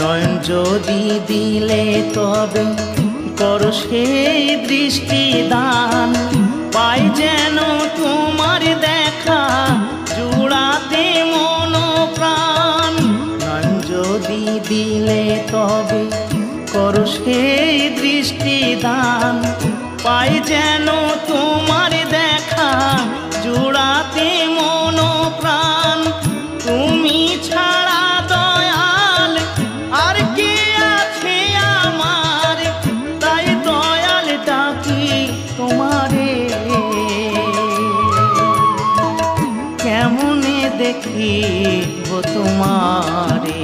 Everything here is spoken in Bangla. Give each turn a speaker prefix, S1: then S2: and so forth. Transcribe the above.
S1: নয়ন যদি দিলে তবে করো সেই দৃষ্টি দান, পাই যেন তোমার দেখা জুড়াতে মন প্রাণ। নয়ন যদি দিলে তবে করো সেই দৃষ্টি দান, পাই যেন তোমার দেখা জুড়াতে মন প্রাণ। তুমি ছাড়া দয়াল আর কে আছে আমার, তাই দয়াল ডাকি তোমারে। কেমনে দেখিব তোমারে।